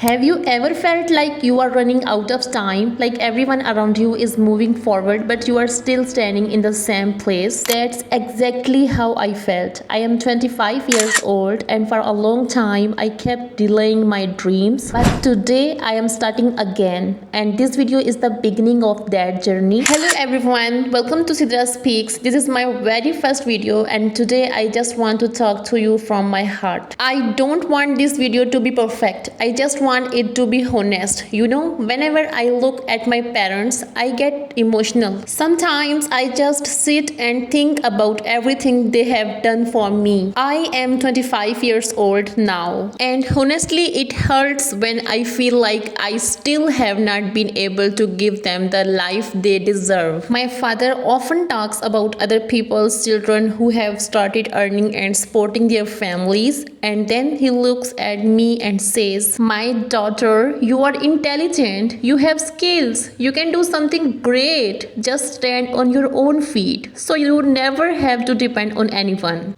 Have you ever felt like you are running out of time, like everyone around you is moving forward but you are still standing in the same place? That's exactly how I felt. I am 25 years old and for a long time I kept delaying my dreams, but today I am starting again and this video is the beginning of that journey. Hello everyone, welcome to Sidra Speaks. This is my very first video and today I just want to talk to you from my heart. I don't want this video to be perfect. I just want it to be honest. You know, whenever I look at my parents, I get emotional. Sometimes I just sit and think about everything they have done for me. I am 25 years old now, and honestly, it hurts when I feel like I still have not been able to give them the life they deserve. My father often talks about other people's children who have started earning and supporting their families, and then he looks at me and says, "My daughter, you are intelligent, you have skills, you can do something great. Just stand on your own feet so you never have to depend on anyone."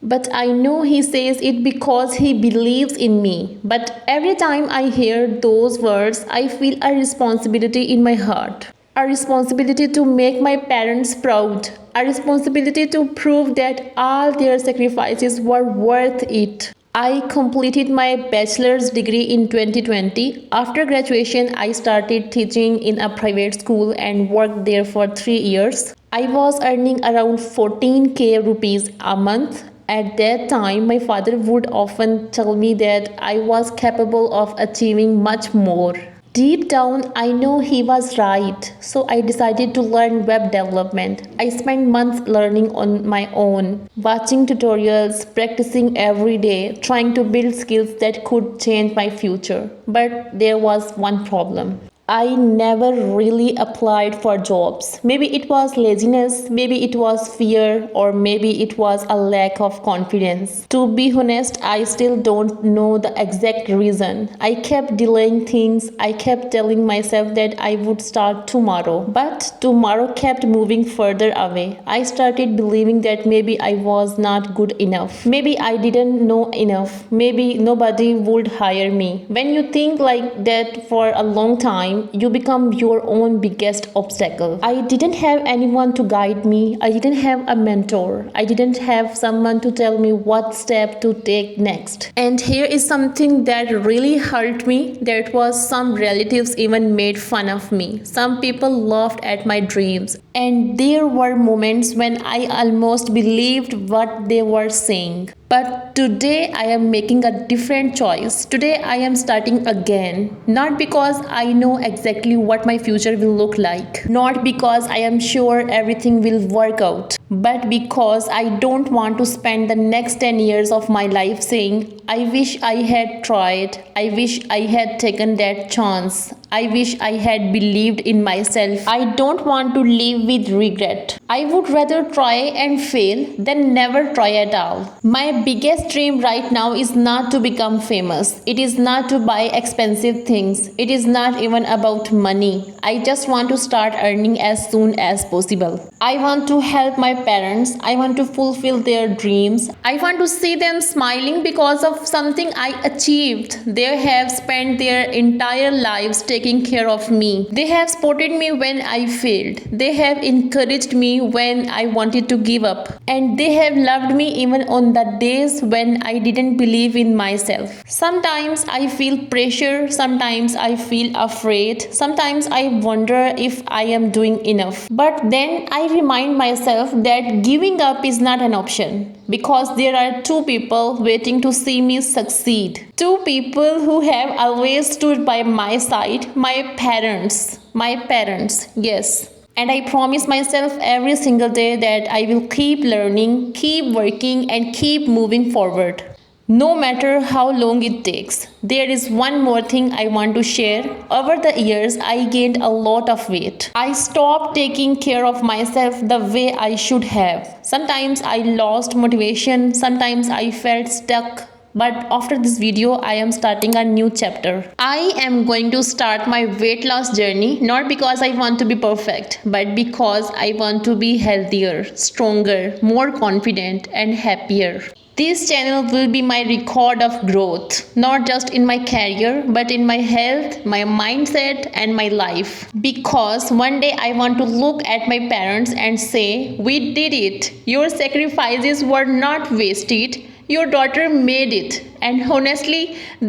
But I know he says it because he believes in me. But every time I hear those words, I feel a responsibility in my heart. A responsibility to make my parents proud. A responsibility to prove that all their sacrifices were worth it. I completed my bachelor's degree in 2020. After graduation, I started teaching in a private school and worked there for 3 years. I was earning around 14k rupees a month. At that time, my father would often tell me that I was capable of achieving much more. Deep down, I know he was right, so I decided to learn web development. I spent months learning on my own, watching tutorials, practicing every day, trying to build skills that could change my future. But there was one problem. I never really applied for jobs. Maybe it was laziness, maybe it was fear, or maybe it was a lack of confidence. To be honest, I still don't know the exact reason. I kept delaying things. I kept telling myself that I would start tomorrow. But tomorrow kept moving further away. I started believing that maybe I was not good enough. Maybe I didn't know enough. Maybe nobody would hire me. When you think like that for a long time, you become your own biggest obstacle. I didn't have anyone to guide me. I didn't have a mentor. I didn't have someone to tell me what step to take next. And here is something that really hurt me. That was some relatives even made fun of me. Some people laughed at my dreams. And there were moments when I almost believed what they were saying. But today I am making a different choice. Today I am starting again. Not because I know exactly what my future will look like. Not because I am sure everything will work out. But because I don't want to spend the next 10 years of my life saying, I wish I had tried. I wish I had taken that chance. I wish I had believed in myself. I don't want to live with regret. I would rather try and fail than never try at all. My biggest dream right now is not to become famous. It is not to buy expensive things. It is not even about money. I just want to start earning as soon as possible. I want to help my parents. I want to fulfill their dreams. I want to see them smiling because of something I achieved. They have spent their entire lives taking care of me. They have supported me when I failed. They have encouraged me when I wanted to give up. And they have loved me even on the days when I didn't believe in myself. Sometimes I feel pressure. Sometimes I feel afraid. Sometimes I wonder if I am doing enough. But then I remind myself that giving up is not an option. Because there are two people waiting to see me succeed. Two people who have always stood by my side. My parents. My parents, yes. And I promise myself every single day that I will keep learning, keep working, and keep moving forward. No matter how long it takes. There is one more thing I want to share. Over the years, I gained a lot of weight. I stopped taking care of myself the way I should have. Sometimes I lost motivation. Sometimes I felt stuck. But after this video, I am starting a new chapter. I am going to start my weight loss journey, not because I want to be perfect, but because I want to be healthier, stronger, more confident, and happier. This channel will be my record of growth, not just in my career, but in my health, my mindset, and my life. Because one day I want to look at my parents and say, "We did it. Your sacrifices were not wasted. Your daughter made it." And honestly,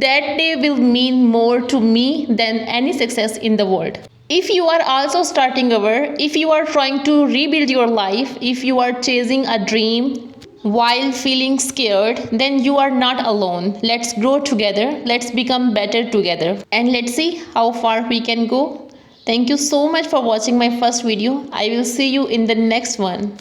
that day will mean more to me than any success in the world. If you are also starting over, if you are trying to rebuild your life, if you are chasing a dream while feeling scared, then you are not alone. Let's grow together, let's become better together, and let's see how far we can go. Thank you so much for watching my first video. I will see you in the next one.